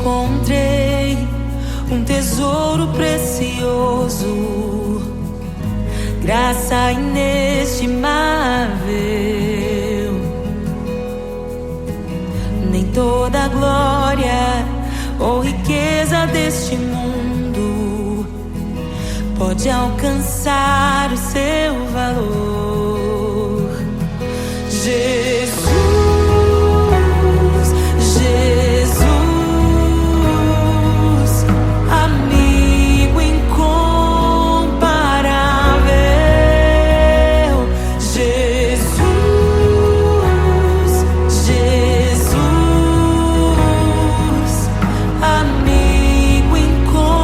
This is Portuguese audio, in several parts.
encontrei um tesouro precioso, graça inestimável. Nem toda a glória ou riqueza deste mundo pode alcançar o seu valor. Jesus, Jesus, amigo incomparável. Jesus, Jesus, amigo incomparável.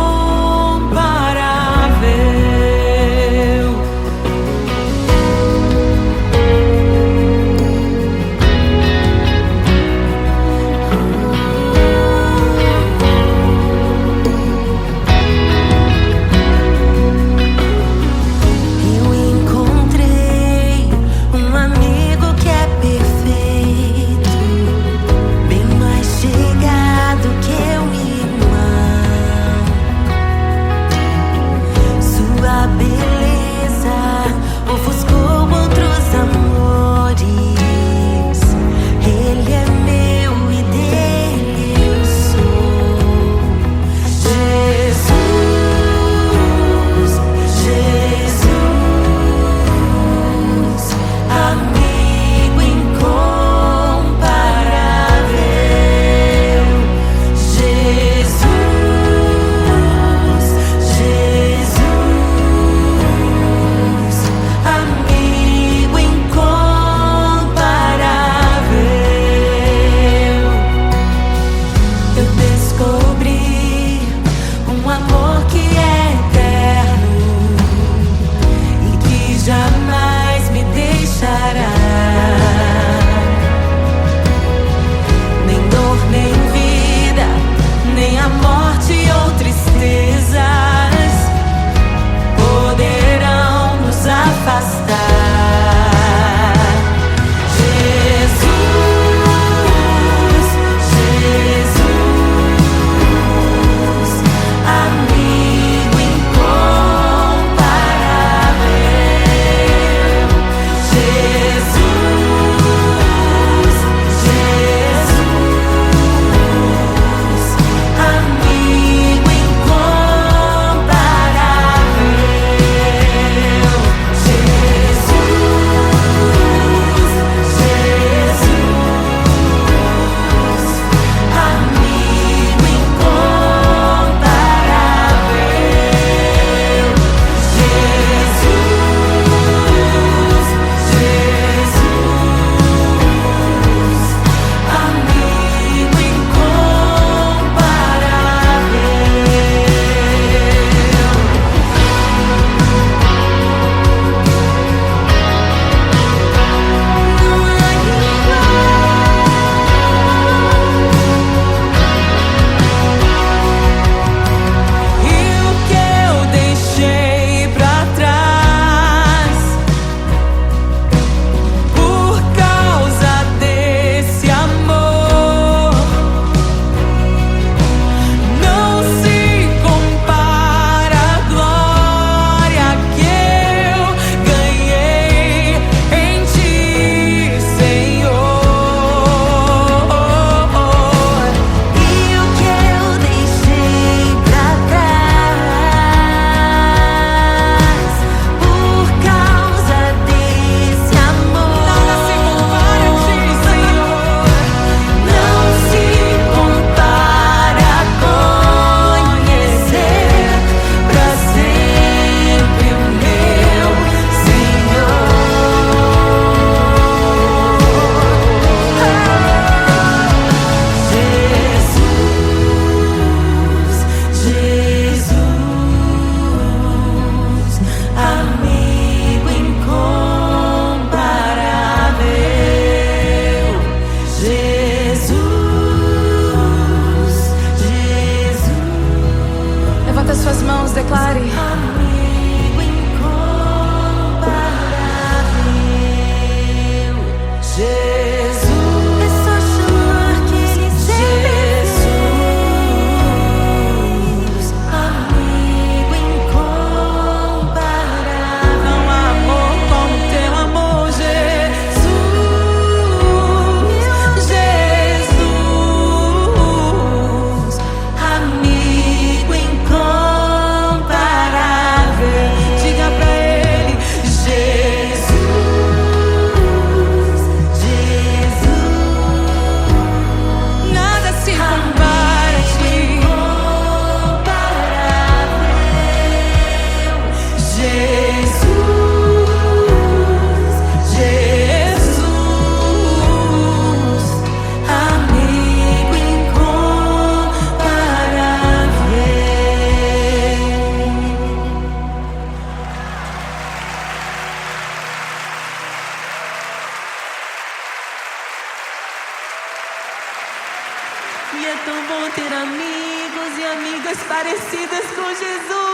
E é tão bom ter amigos e amigas parecidas com Jesus.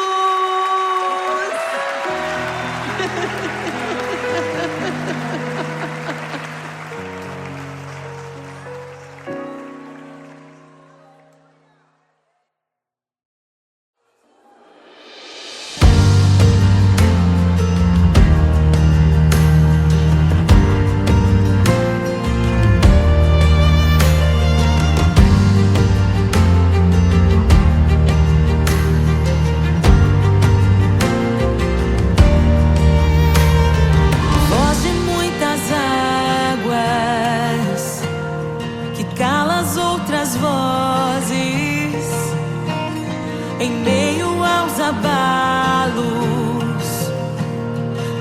Em meio aos abalos,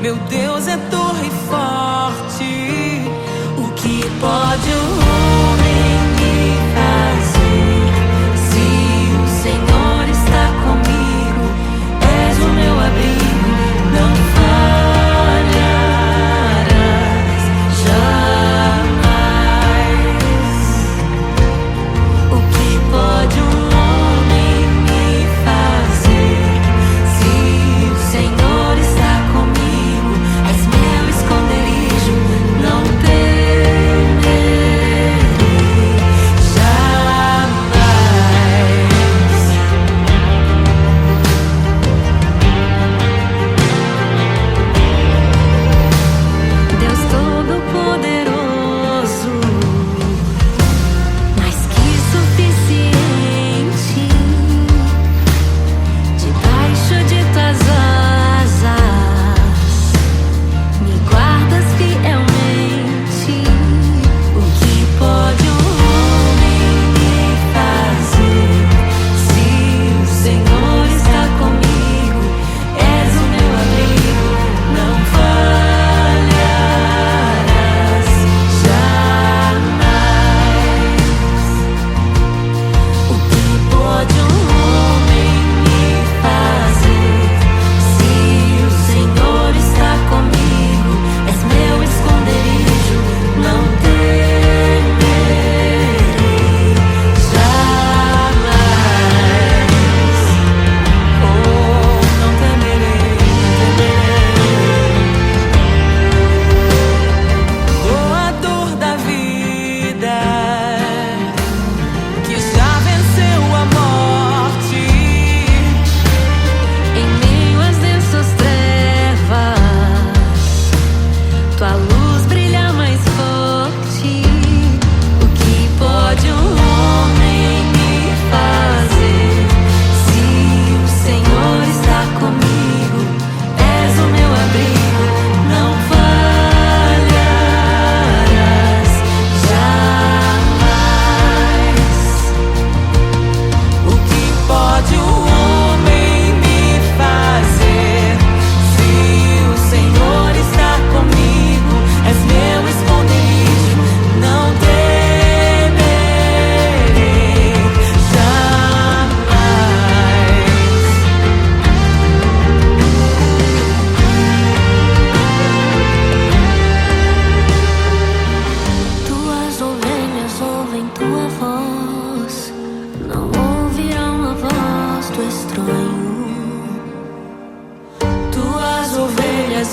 meu Deus é torre forte. O que pode o homem me fazer? Se o Senhor está comigo, és o meu abrigo, não falharás jamais. O que pode um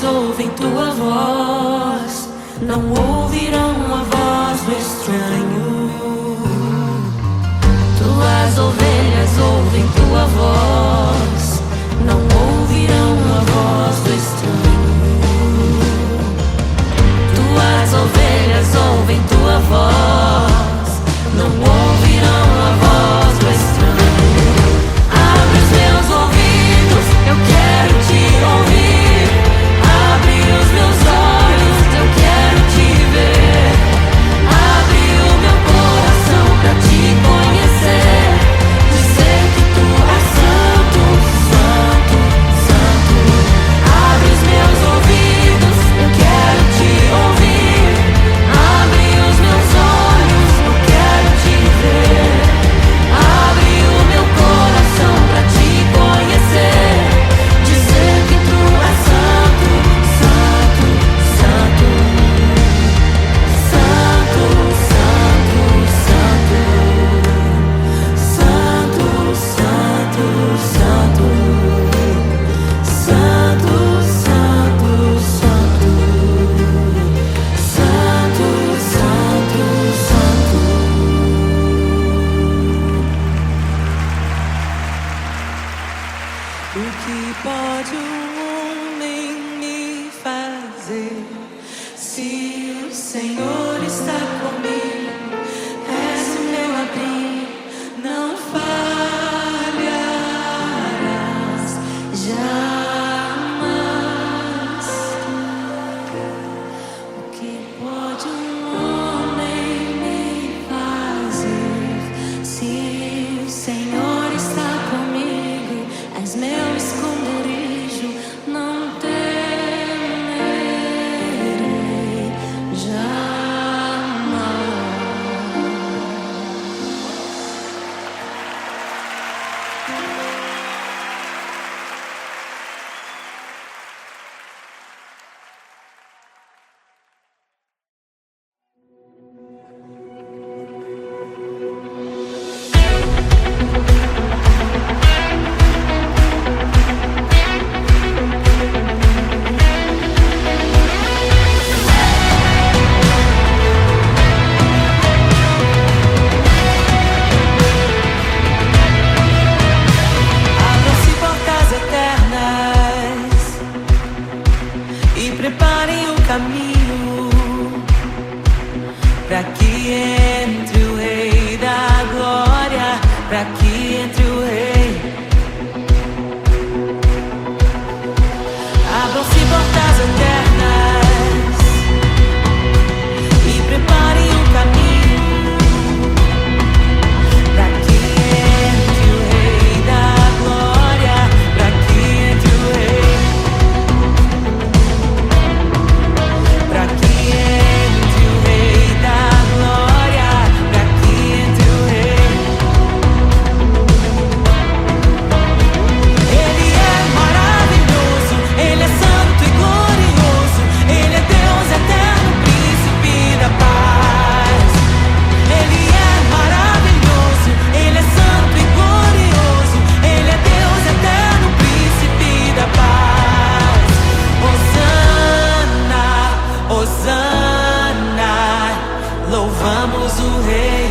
ouvem tua voz, não ouvirão a voz do estranho. Tuas ovelhas ouvem tua voz, não ouvirão a voz do estranho. Tuas ovelhas ouvem tua voz, não ouvirão a voz do estranho. Abre os meus ouvidos, eu quero te ouvir. Abre os meus olhos, eu quero te ver. Abre o meu coração pra te conhecer. Dizer que tu pode um homem me fazer? Se o Senhor está comigo, és o meu abrigo, não falharás jamais. O que pode um homem me fazer? Se o Senhor está comigo, és meu esconderijo, não temerei jamais. Abram-se portas eternas e preparem o caminho para que entre o Rei da Glória, para que entre o Rei. Abram-se portas eternas e preparem o caminho para que entre o Rei da Glória, para que entre o Rei, para que entre o Rei da Glória, para que entre o Rei. Ele é maravilhoso, Ele é santo e glorioso, Ele é Deus eterno, príncipe da paz. Ele é maravilhoso, Ele é santo e glorioso, Ele é Deus eterno, príncipe da paz. Hosana, Hosana, louvamos o Rei,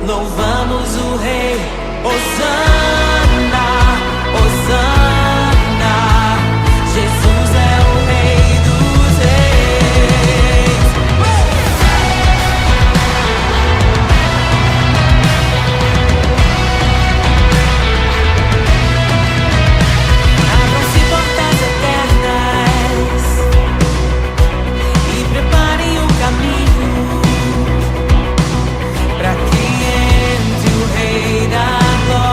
louvamos o Rei. Hosana, Hosana, Jesus é o Rei dos Reis. Abram-se portas eternas e preparem o caminho para que entre o Rei da Glória.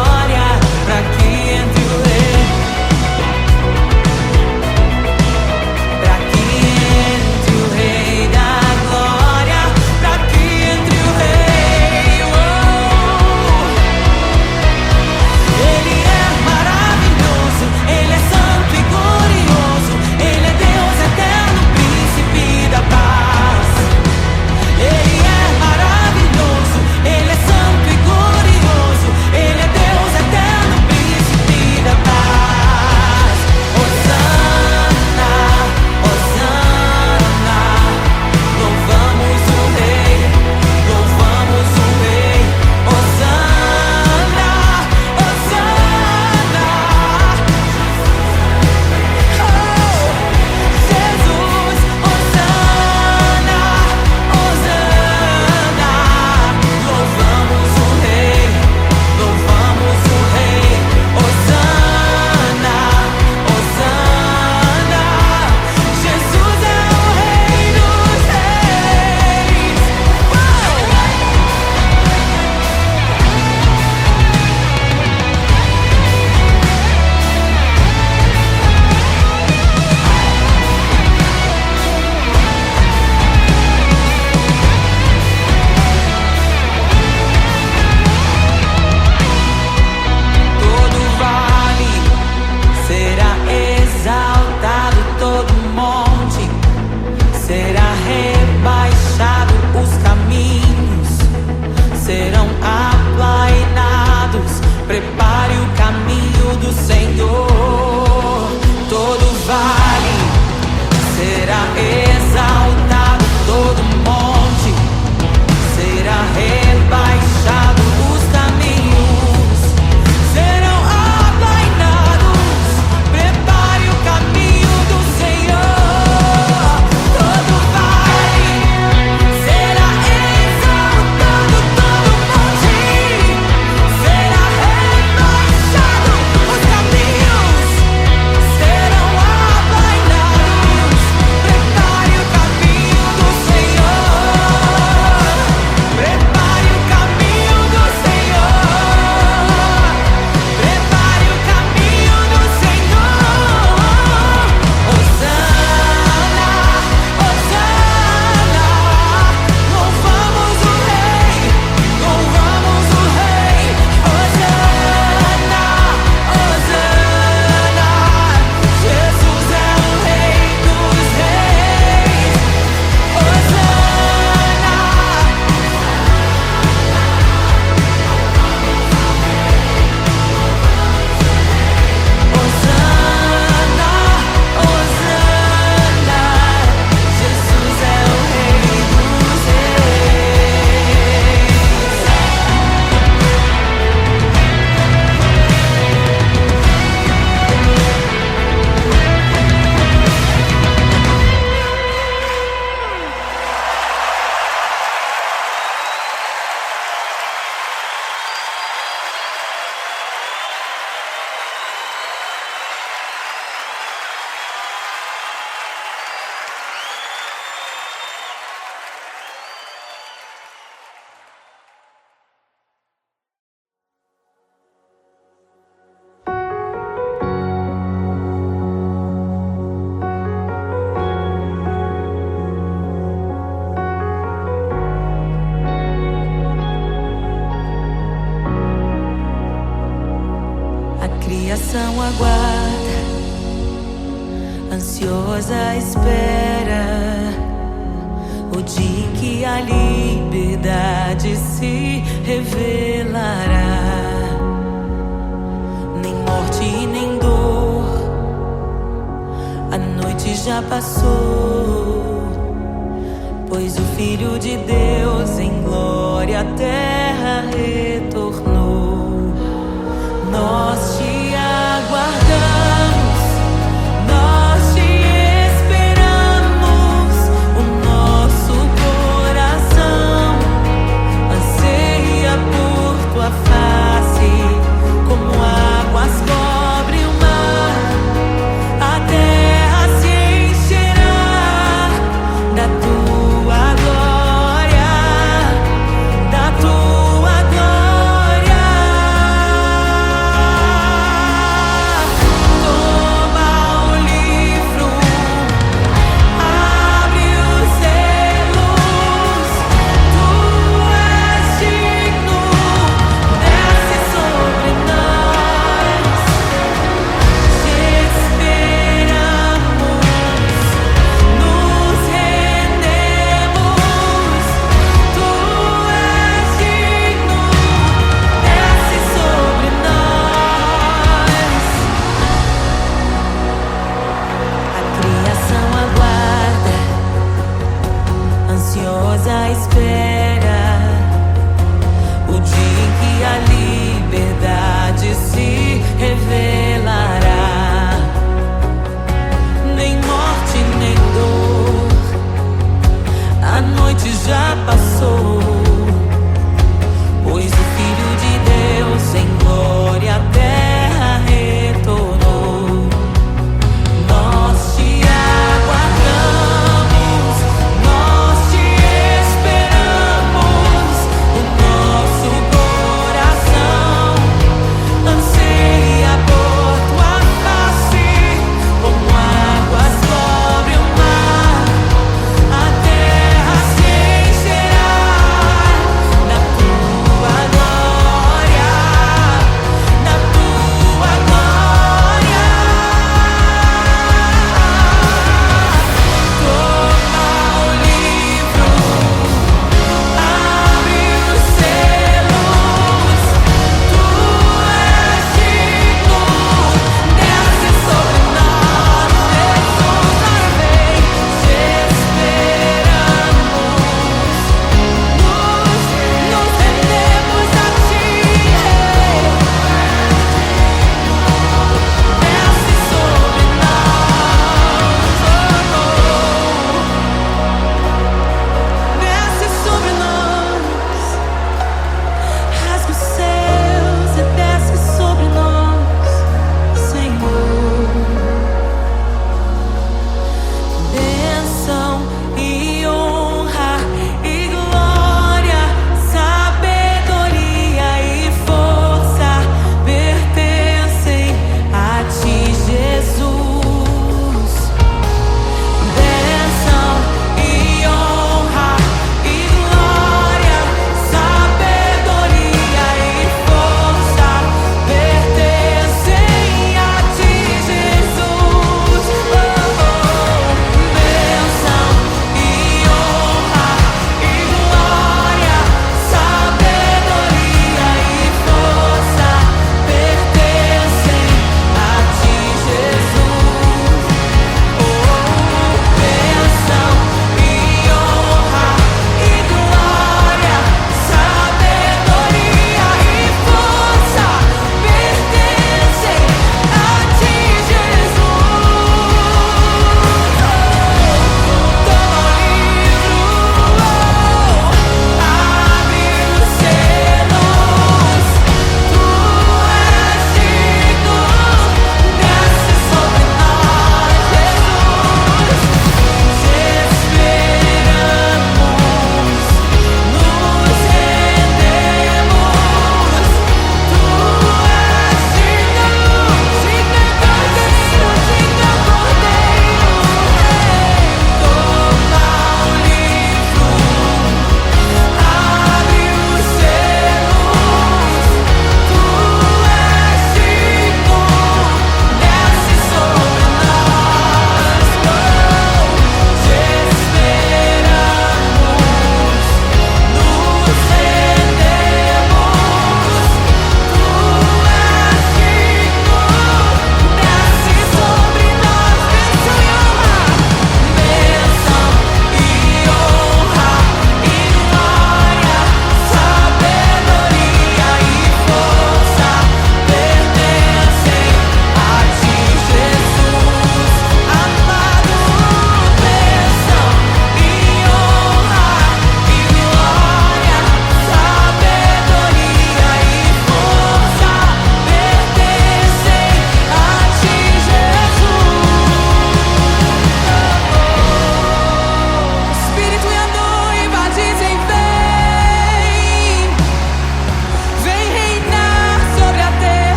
criação aguarda, ansiosa espera o dia em que a liberdade se revelará. Nem morte e nem dor, a noite já passou, pois o Filho de Deus em glória à terra retornou. Nós te aguardamos, nós te esperamos. O nosso coração anseia por tua face, como águas cobrem o mar. A terra se encherá da tua glória.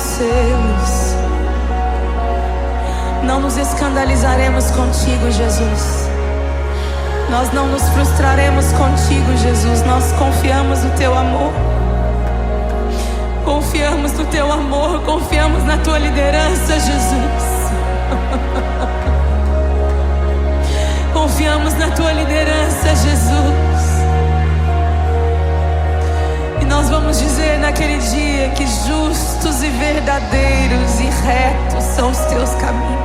os seus. Não nos escandalizaremos contigo, Jesus. Nós não nos frustraremos contigo, Jesus. Nós confiamos no teu amor. Confiamos no teu amor, confiamos na tua liderança, Jesus. Confiamos na tua liderança, Jesus. E nós vamos dizer naquele dia que justos e verdadeiros e retos são os teus caminhos.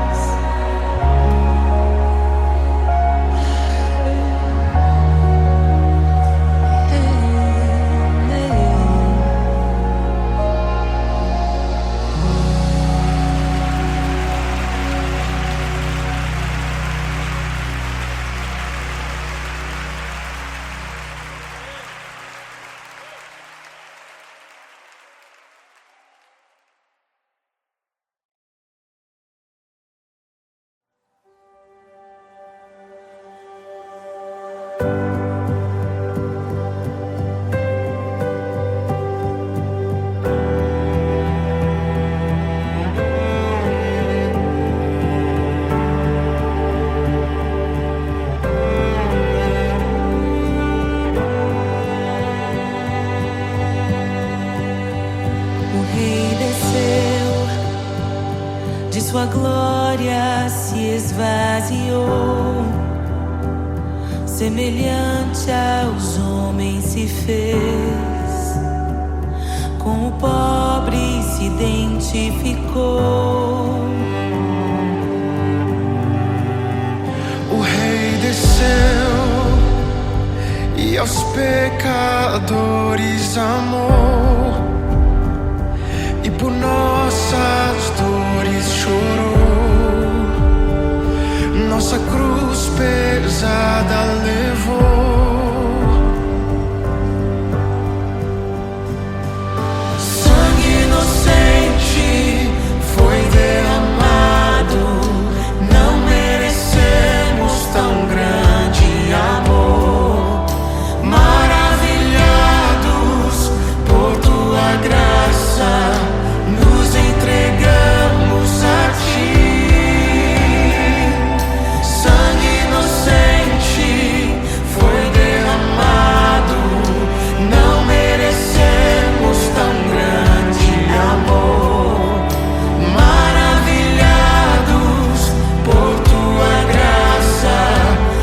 Sua glória se esvaziou, semelhante aos homens se fez, com o pobre se identificou. O Rei desceu e aos pecadores amou, e por nossas dores chorou, nossa cruz pesada levou. Sangue inocente foi derramado, não merecemos tão grande amor. Maravilhados por tua graça, nos entregamos a ti. Sangue inocente foi derramado, não merecemos tão grande amor. Maravilhados por tua graça,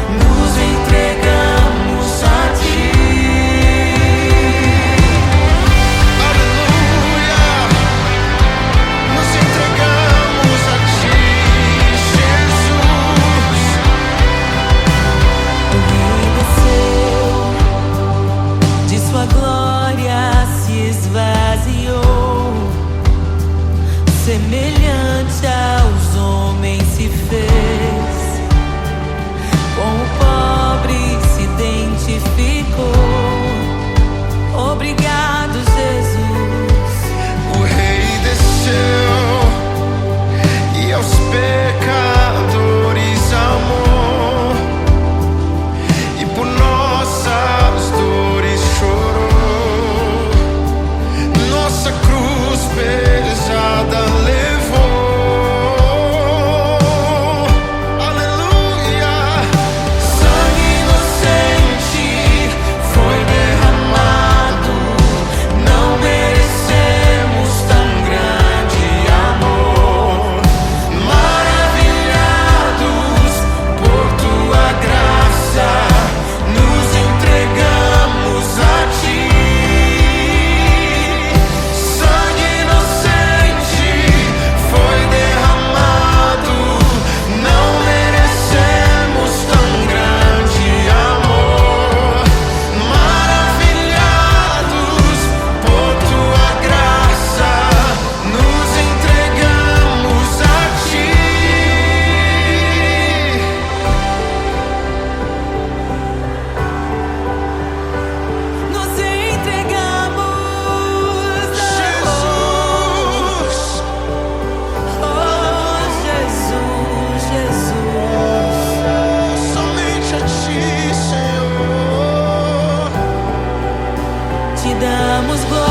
nos entregamos a ti. Aleluia! Nos entregamos a ti, Jesus. O Rei desceu, de sua glória se esvaziou, semelhante aos homens se fez, com o pobre se identificou. Obrigado, Jesus. O Rei desceu e aos pecadores amou, e por nossas dores chorou, nossa cruz pesada levou. Aleluia! Sangue inocente foi derramado, não merecemos tão grande amor. Maravilhados por tua graça, nos entregamos a ti. Sangue inocente foi derramado, não merecemos tão grande amor. Maravilhados por tua graça, nos entregamos a ti. Nos entregamos, Jesus, oh Jesus, Jesus. somente a ti, Senhor. Te damos glória.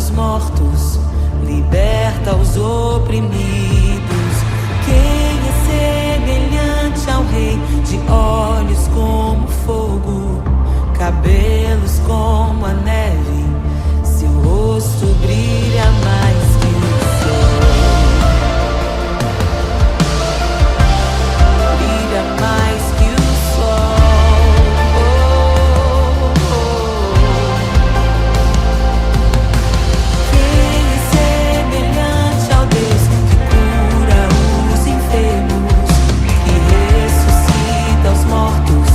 os mortos, liberta os oprimidos. Quem é semelhante ao Rei, de olhos como fogo, cabelos como a neve, seu rosto brilha mais que o sol. Brilha mais que o sol. Quem é semelhante ao Deus que cura os enfermos, que ressuscita os mortos,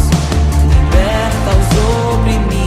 liberta os oprimidos?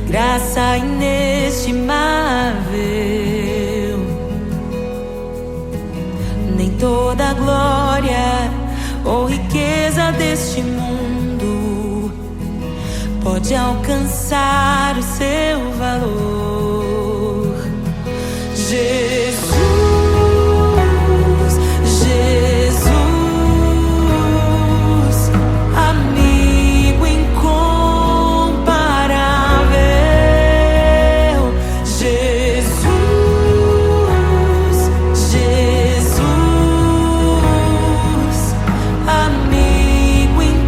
graça inestimável. Nem toda a glória ou riqueza deste mundo pode alcançar o seu valor. Jesus, Jesus, amigo incomparável. Jesus, Jesus, amigo incomparável.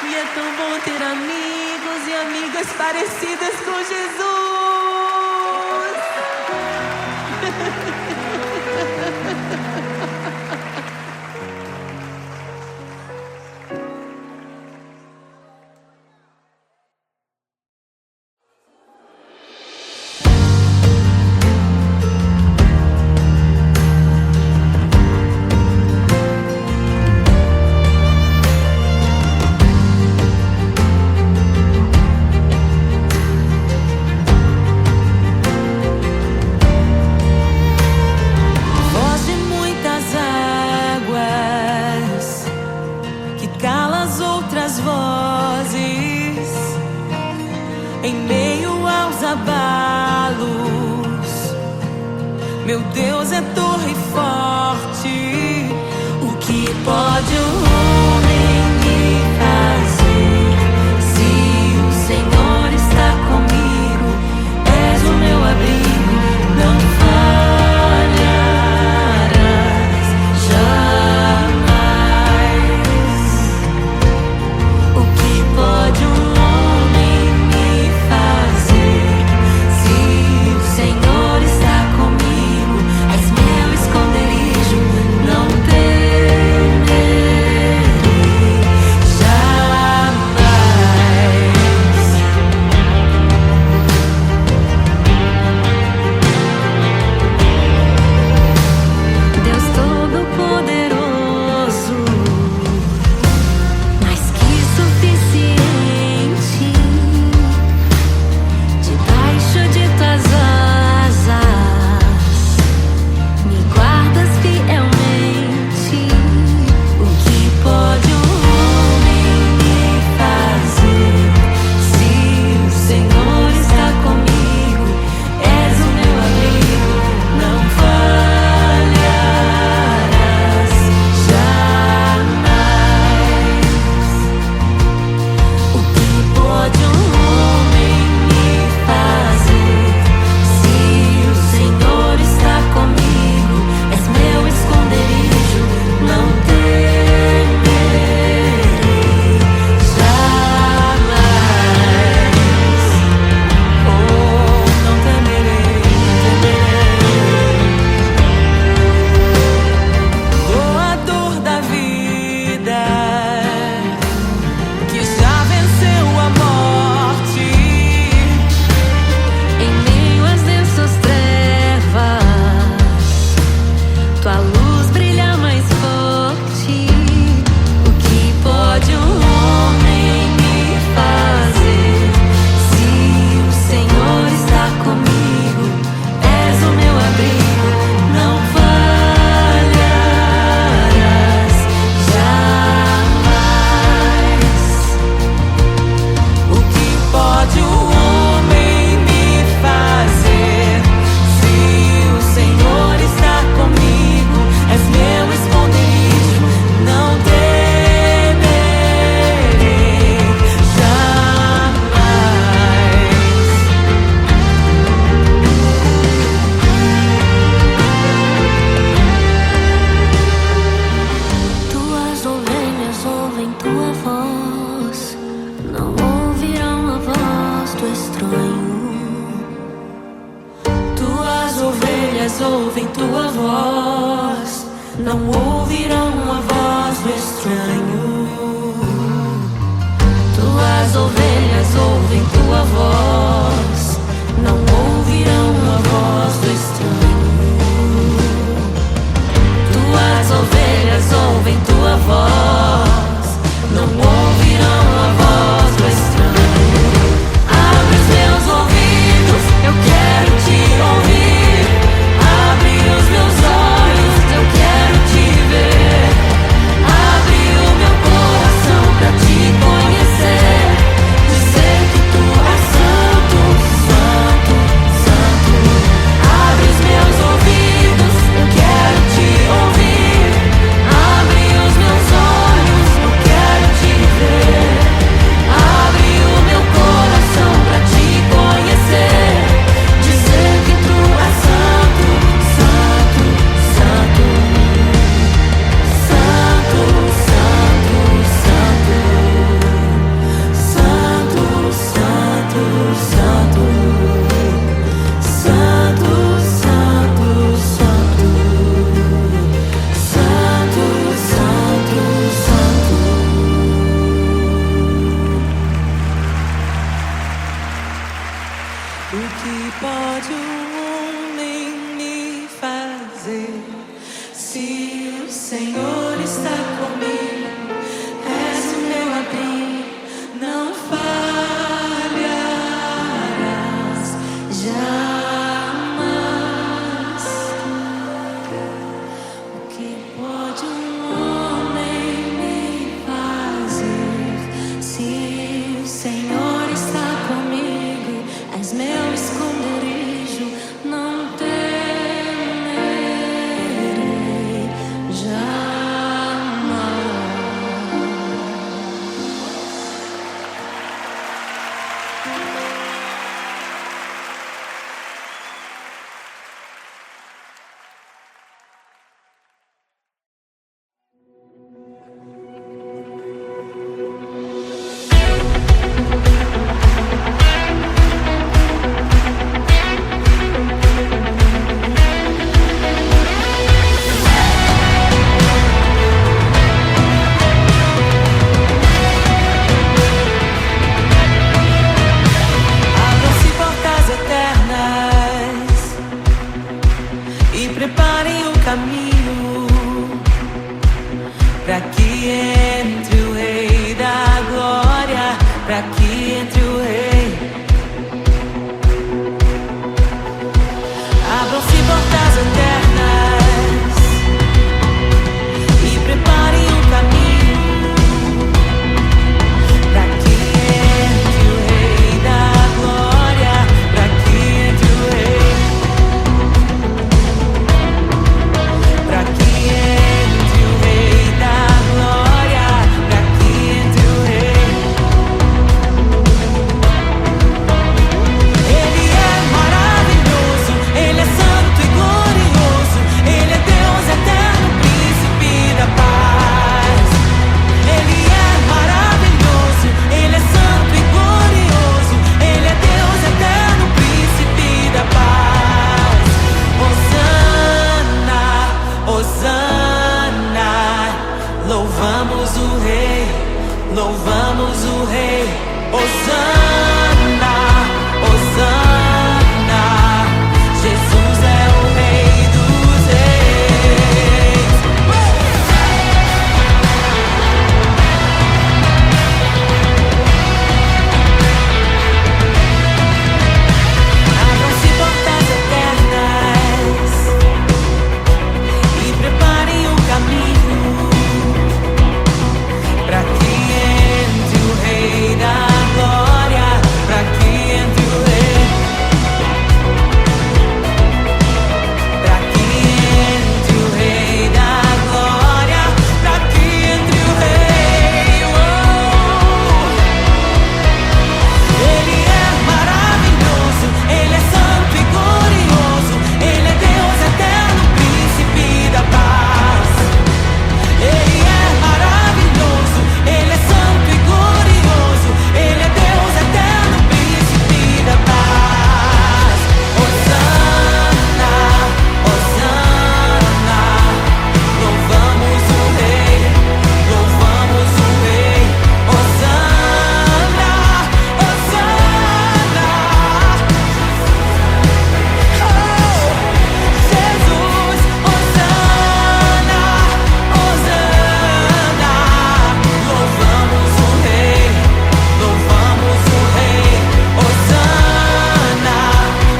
E é tão bom ter amigos e amigas parecidas com Jesus. Em meio aos abalos, meu Deus é torre forte. O que pode o homem me fazer? Se o Senhor está comigo, és o meu abrigo, não falharás jamais. O que pode um ouvem tua voz, não ouvirão a voz do estranho. Tuas ovelhas ouvem tua voz, não ouvirão a voz do estranho. Tuas ovelhas ouvem tua voz, não ouvirão a voz do estranho. Abre os meus ouvidos, eu quero te ouvir. Abre os meus olhos, eu quero te ver. Abre o louvamos o Rei. Hosana, Hosana, Jesus é o Rei dos Reis. Abram-se portas eternas e preparem o caminho pra que entre o Rei da Glória, pra que entre o Rei, pra que entre o Rei da Glória, pra que entre o Rei. Ele é maravilhoso, Ele é santo e glorioso, Ele é Deus eterno, príncipe da paz. Ele é maravilhoso, Ele é santo e glorioso, Ele é Deus eterno, príncipe da paz. Hosana, Hosana, louvamos o Rei, louvamos o Rei. Hosana, Hosana, Jesus, Hosana, Hosana, louvamos o Rei, louvamos o Rei. Hosana,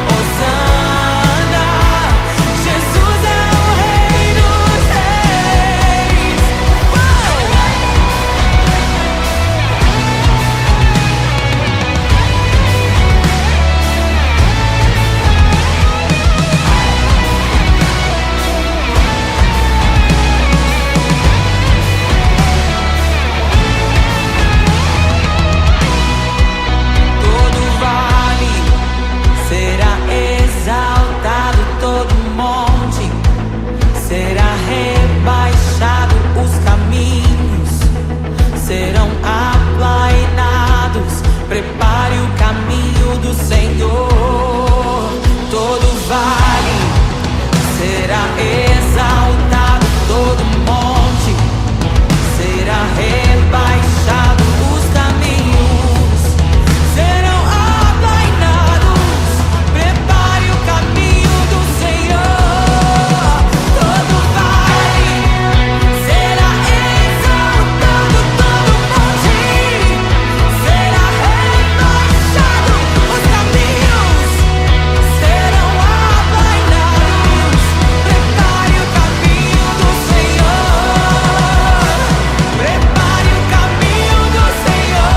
Hosana, Jesus é o Rei dos Reis. Todo vale será exaltado, todo monte será rebaixado, os caminhos serão aplainados. Prepare o caminho do Senhor. Todo vale será exaltado, todo monte será rebaixado, os caminhos serão aplainados. Prepare o caminho do Senhor. Todo vale será exaltado, todo monte será rebaixado, os caminhos serão aplainados. Prepare o caminho do Senhor. Prepare o caminho do Senhor.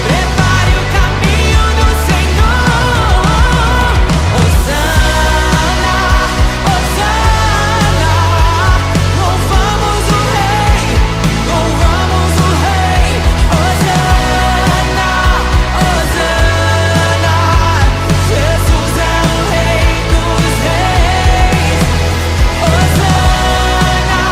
Prepare o caminho do Senhor. Hosana, Hosana, louvamos o Rei, louvamos o Rei. Hosana, Hosana, Jesus é o Rei dos Reis. Hosana,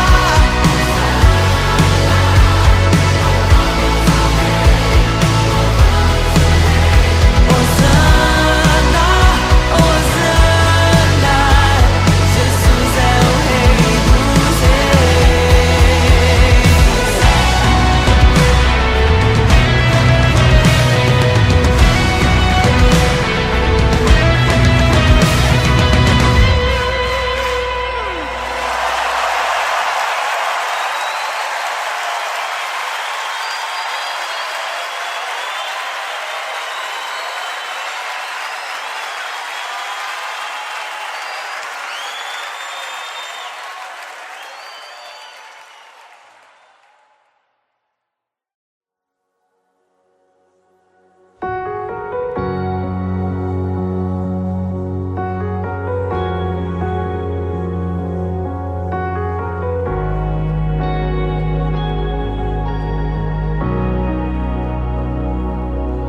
Hosana, Hosana, Jesus é o Rei dos Reis.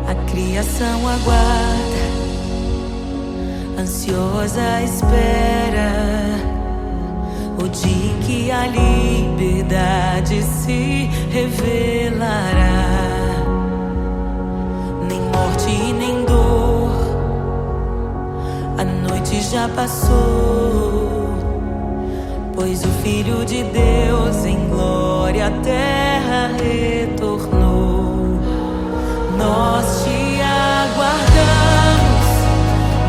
A criação aguarda, ansiosa espera o dia em que a liberdade se revelará. Nem morte e nem dor, a noite já passou. pois o Filho de Deus em glória à terra retornou. Nós te aguardamos,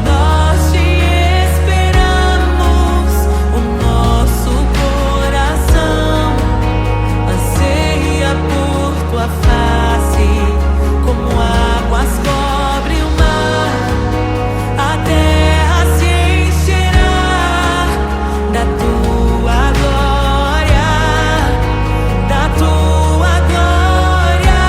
nós te esperamos. O nosso coração anseia por tua face, como águas cobrem o mar. A terra se encherá da tua glória, da tua glória.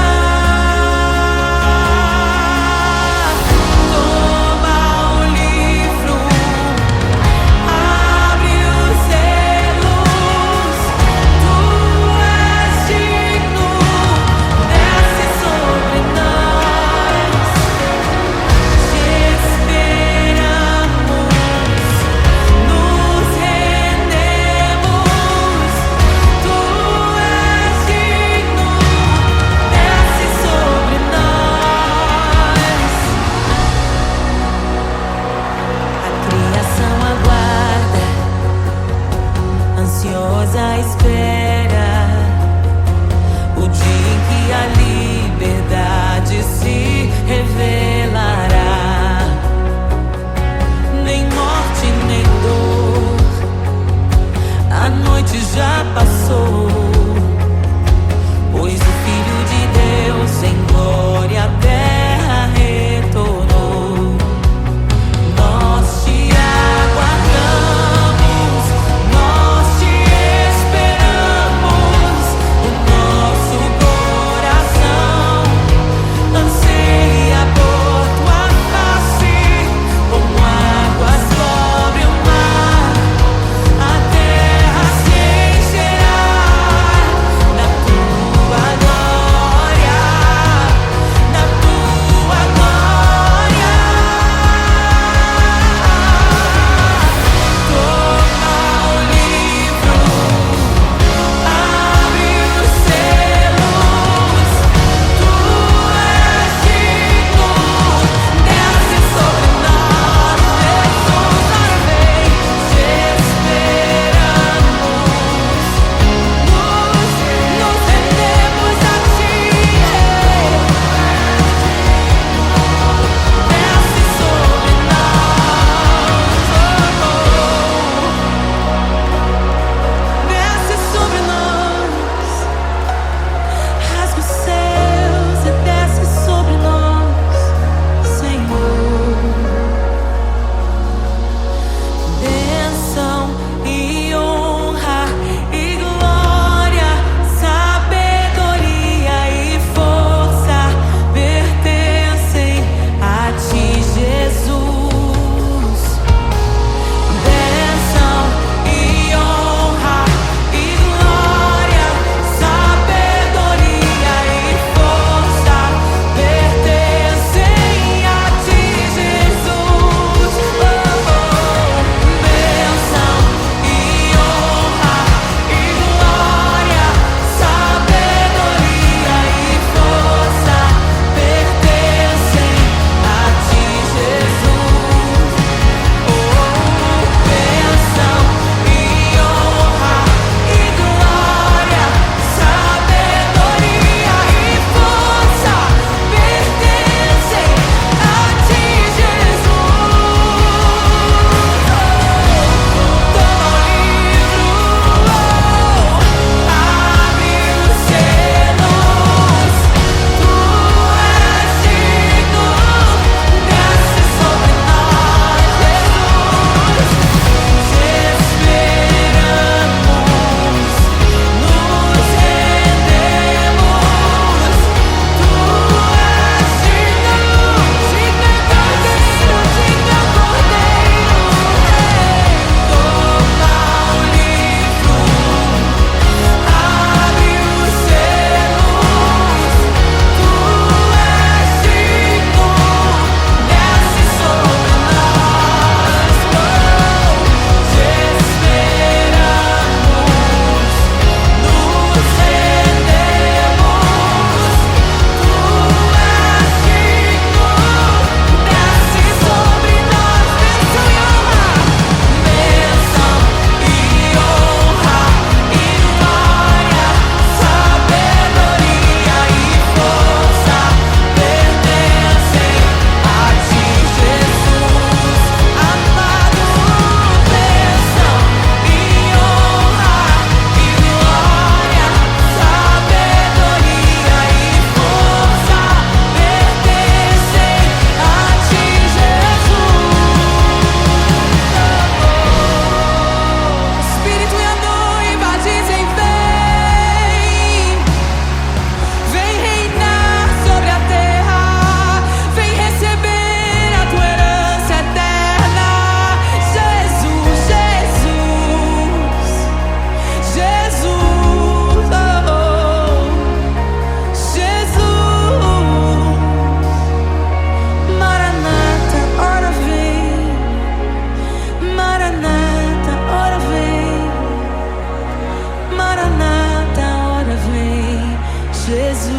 Jesus,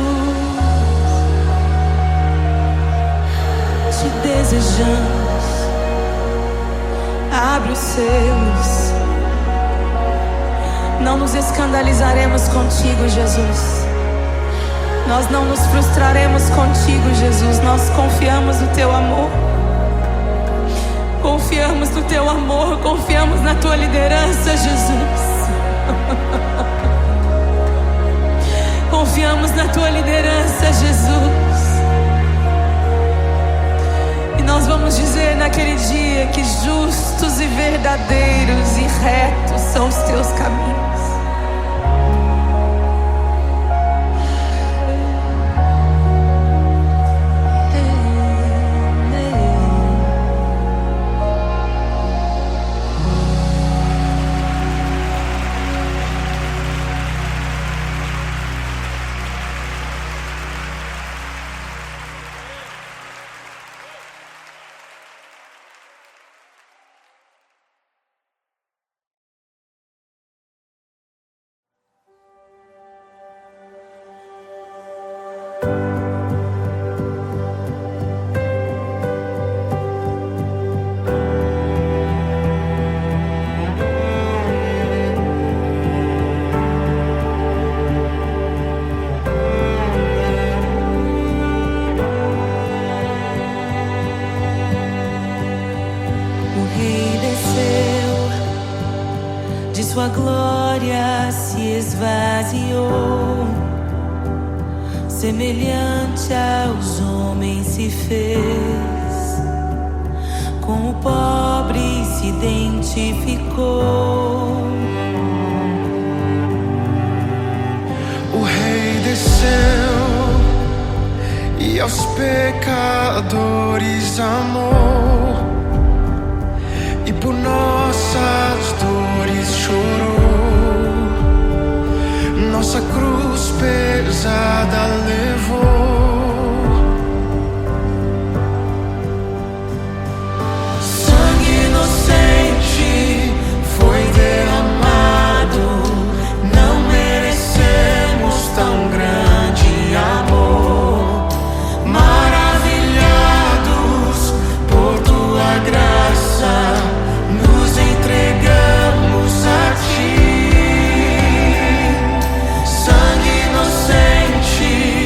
te desejamos. Abre os seus. Não nos escandalizaremos contigo, Jesus. Nós não nos frustraremos contigo, Jesus. Nós confiamos no teu amor. Confiamos no teu amor. Confiamos na tua liderança, Jesus. Confiamos na tua liderança, Jesus. E nós vamos dizer naquele dia que justos e verdadeiros e retos são os teus caminhos. Sua glória se esvaziou, semelhante aos homens se fez, com o pobre se identificou. O Rei desceu e aos pecadores amou, e por nossas dores chorou, nossa cruz pesada levou. Sangue inocente foi derramado, não merecemos tão grande amor. Maravilhados por tua graça, nos entregamos a ti. Sangue inocente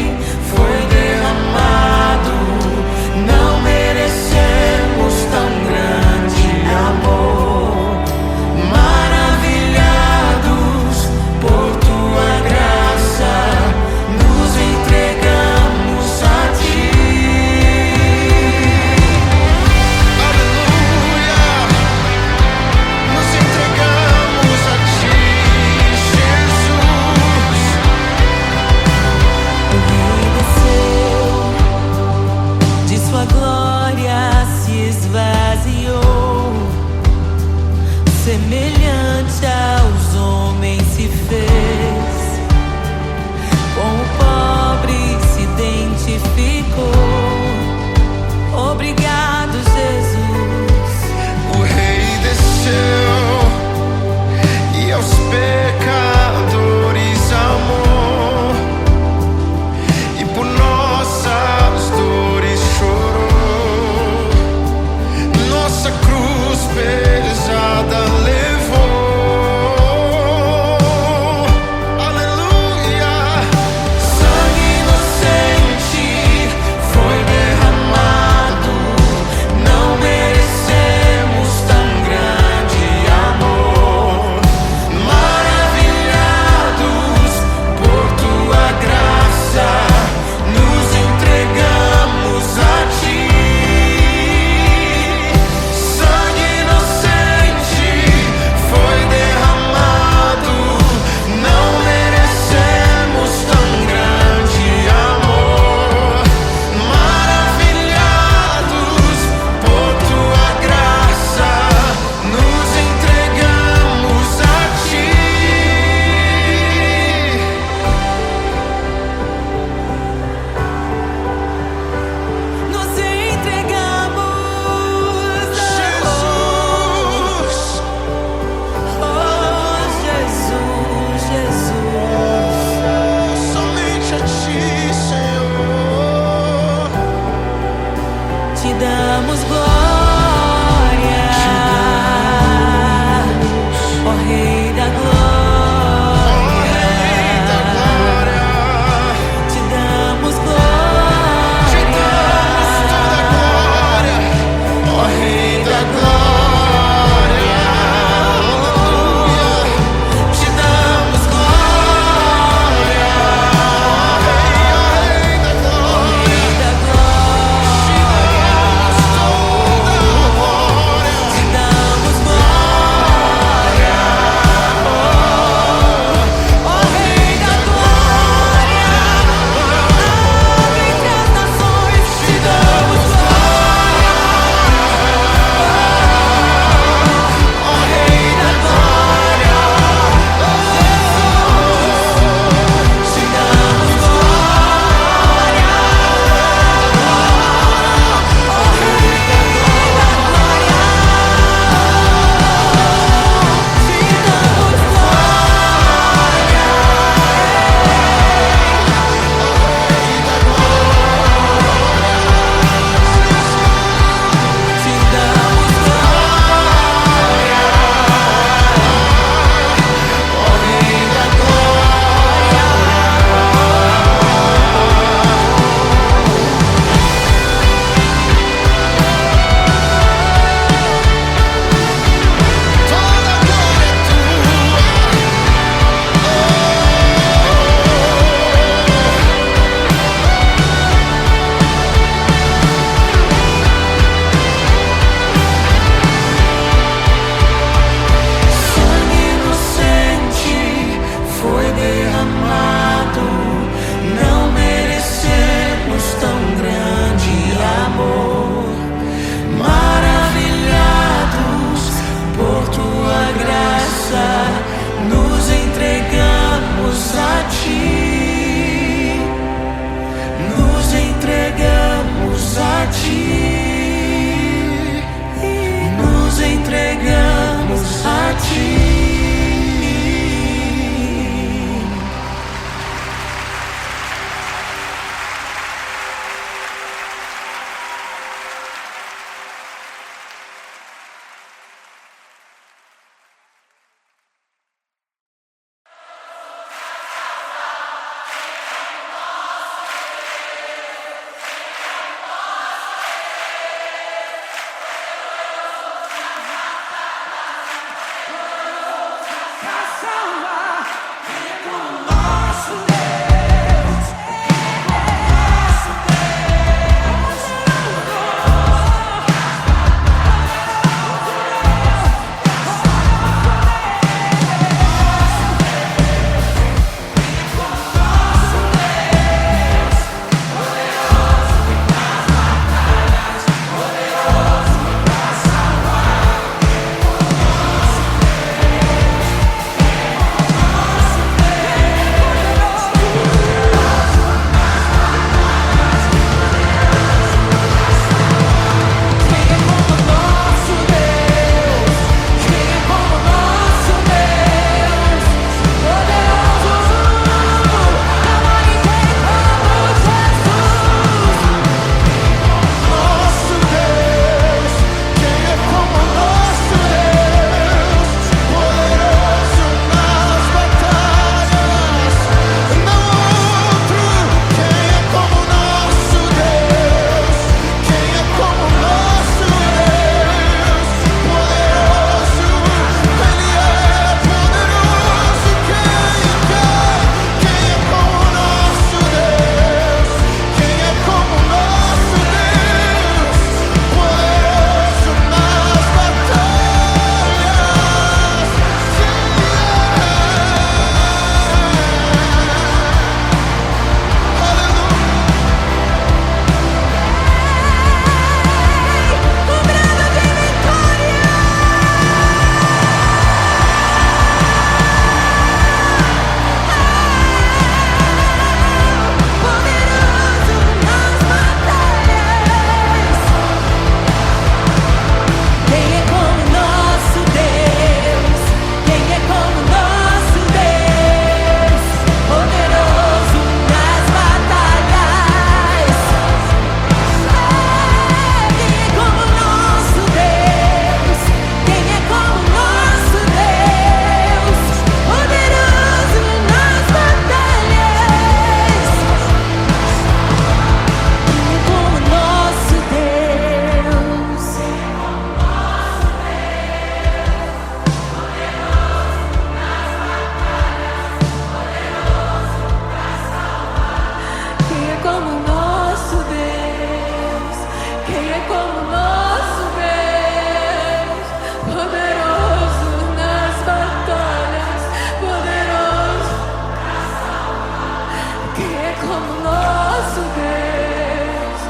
como nosso Deus?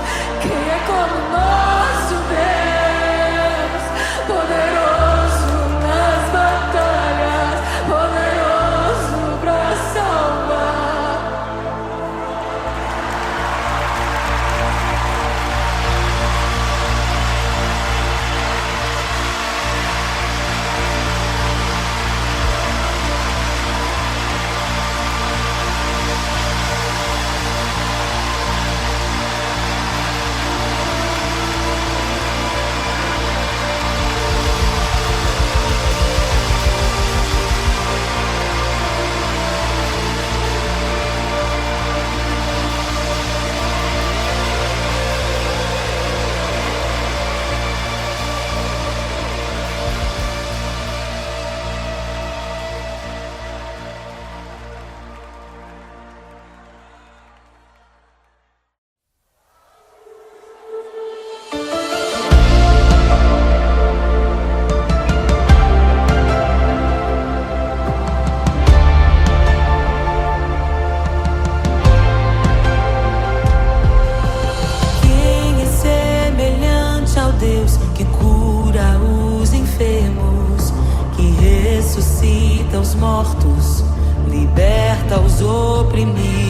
Quem é como nosso Deus? Poderoso nas batalhas, poderoso pra salvar. Quem é semelhante ao Deus que cura os enfermos, que ressuscita os mortos, liberta os oprimidos?